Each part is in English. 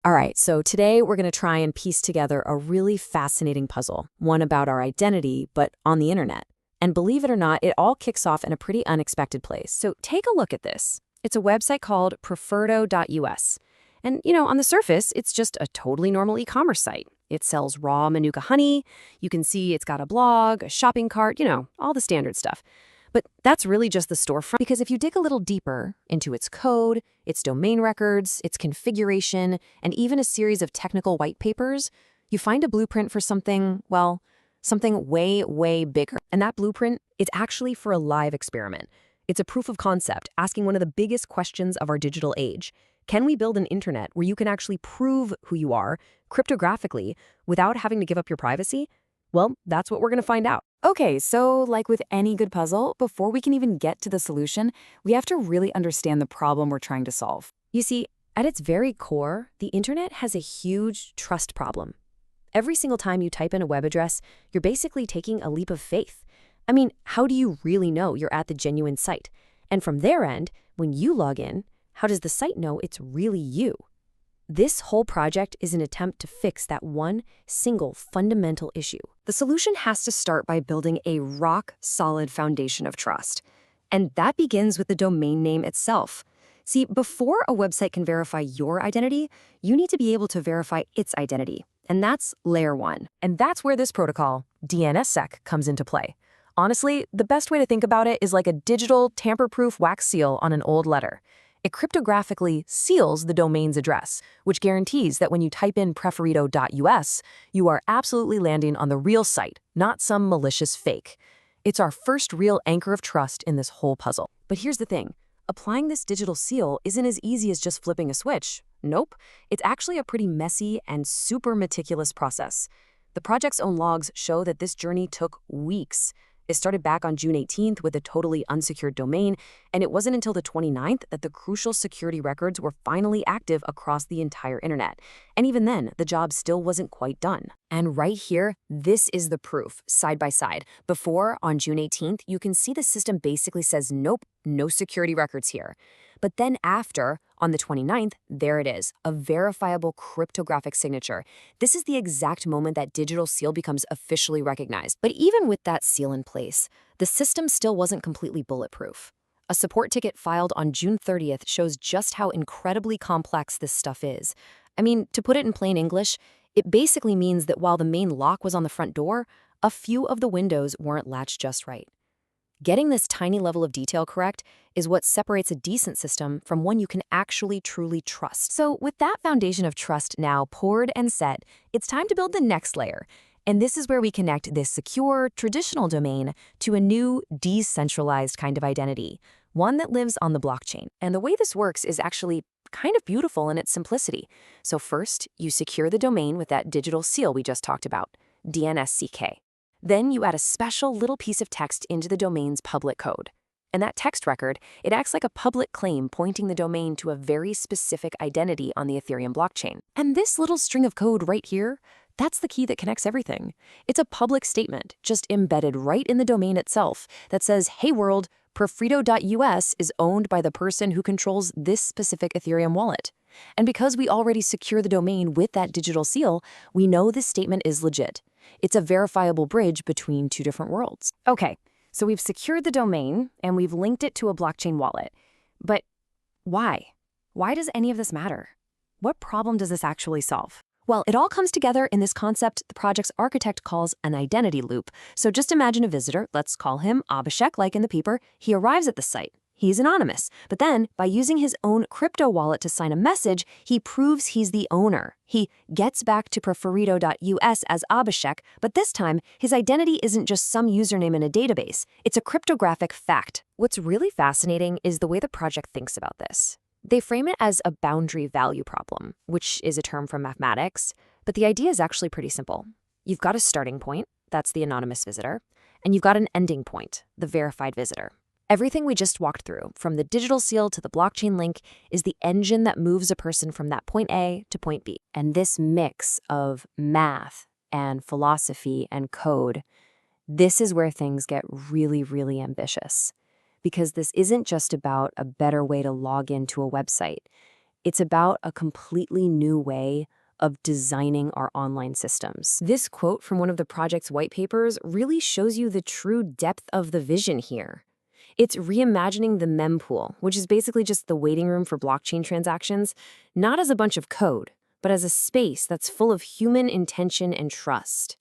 All right, so today we're going to try and piece together a really fascinating puzzle, one about our identity, but on the internet. And believe it or not, it all kicks off in a pretty unexpected place. So take a look at this. It's a website called preferdo.us. And, on the surface, it's just a totally normal e-commerce site. It sells raw Manuka honey. You can see it's got a blog, a shopping cart, all the standard stuff. But that's really just the storefront, because if you dig a little deeper into its code, its domain records, its configuration, and even a series of technical white papers, you find a blueprint for something, well, something way, way bigger. And that blueprint is actually for a live experiment. It's a proof of concept, asking one of the biggest questions of our digital age. Can we build an internet where you can actually prove who you are, cryptographically, without having to give up your privacy? Well, that's what we're going to find out. Okay, so like with any good puzzle, before we can even get to the solution, we have to really understand the problem we're trying to solve. You see, at its very core, the internet has a huge trust problem. Every single time you type in a web address, you're basically taking a leap of faith. I mean, how do you really know you're at the genuine site? And from their end, when you log in, how does the site know it's really you? This whole project is an attempt to fix that one single fundamental issue. The solution has to start by building a rock-solid foundation of trust. And that begins with the domain name itself. See, before a website can verify your identity, you need to be able to verify its identity. And that's layer one. And that's where this protocol, DNSSEC, comes into play. Honestly, the best way to think about it is like a digital, tamper-proof wax seal on an old letter. It cryptographically seals the domain's address, which guarantees that when you type in preferido.us, you are absolutely landing on the real site, not some malicious fake. It's our first real anchor of trust in this whole puzzle. But here's the thing. Applying this digital seal isn't as easy as just flipping a switch. Nope. It's actually a pretty messy and super meticulous process. The project's own logs show that this journey took weeks. It started back on June 18th with a totally unsecured domain, and it wasn't until the 29th that the crucial security records were finally active across the entire internet. And even then, the job still wasn't quite done. And right here, this is the proof, side by side. Before, on June 18th, you can see the system basically says, nope, no security records here. But then after, on the 29th, there it is, a verifiable cryptographic signature. This is the exact moment that digital seal becomes officially recognized. But even with that seal in place, the system still wasn't completely bulletproof. A support ticket filed on June 30th shows just how incredibly complex this stuff is. I mean, to put it in plain English, it basically means that while the main lock was on the front door, a few of the windows weren't latched just right. Getting this tiny level of detail correct is what separates a decent system from one you can actually truly trust. So with that foundation of trust now poured and set, it's time to build the next layer. And this is where we connect this secure, traditional domain to a new, decentralized kind of identity, one that lives on the blockchain. And the way this works is actually kind of beautiful in its simplicity. So first, you secure the domain with that digital seal we just talked about, DNSCK. Then you add a special little piece of text into the domain's public code. And that text record, it acts like a public claim pointing the domain to a very specific identity on the Ethereum blockchain. And this little string of code right here, that's the key that connects everything. It's a public statement, just embedded right in the domain itself, that says, hey world, preferido.us is owned by the person who controls this specific Ethereum wallet. And because we already secure the domain with that digital seal, we know this statement is legit. It's a verifiable bridge between two different worlds. Okay, so we've secured the domain and we've linked it to a blockchain wallet. But why? Why does any of this matter? What problem does this actually solve? Well, it all comes together in this concept the project's architect calls an identity loop. So just imagine a visitor, let's call him Abhishek, like in the paper. He arrives at the site. He's anonymous, but then by using his own crypto wallet to sign a message, he proves he's the owner. He gets back to preferido.us as Abhishek, but this time, his identity isn't just some username in a database. It's a cryptographic fact. What's really fascinating is the way the project thinks about this. They frame it as a boundary value problem, which is a term from mathematics, but the idea is actually pretty simple. You've got a starting point, that's the anonymous visitor, and you've got an ending point, the verified visitor. Everything we just walked through, from the digital seal to the blockchain link, is the engine that moves a person from that point A to point B. And this mix of math and philosophy and code, this is where things get really, really ambitious. Because this isn't just about a better way to log into a website. It's about a completely new way of designing our online systems. This quote from one of the project's white papers really shows you the true depth of the vision here. It's reimagining the mempool, which is basically just the waiting room for blockchain transactions, not as a bunch of code, but as a space that's full of human intention and trust.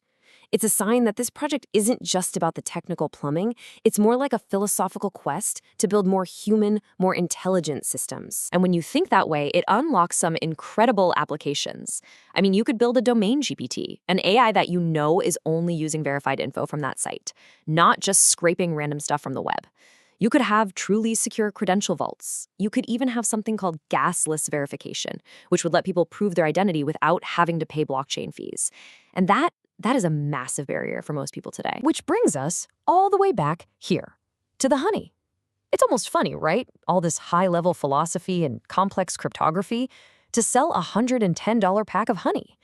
It's a sign that this project isn't just about the technical plumbing, it's more like a philosophical quest to build more human, more intelligent systems. And when you think that way, it unlocks some incredible applications. I mean, you could build a domain GPT, an AI that you know is only using verified info from that site, not just scraping random stuff from the web. You could have truly secure credential vaults. You could even have something called gasless verification, which would let people prove their identity without having to pay blockchain fees. And that is a massive barrier for most people today. Which brings us all the way back here, to the honey. It's almost funny, right? All this high-level philosophy and complex cryptography to sell a $110 pack of honey.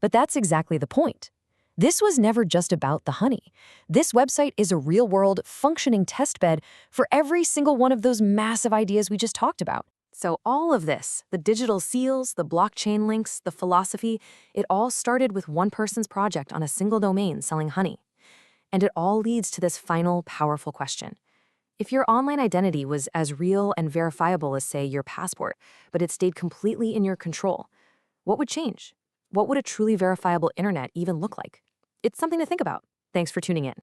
But that's exactly the point. This was never just about the honey. This website is a real-world, functioning testbed for every single one of those massive ideas we just talked about. So all of this, the digital seals, the blockchain links, the philosophy, it all started with one person's project on a single domain selling honey. And it all leads to this final, powerful question. If your online identity was as real and verifiable as, say, your passport, but it stayed completely in your control, what would change? What would a truly verifiable internet even look like? It's something to think about. Thanks for tuning in.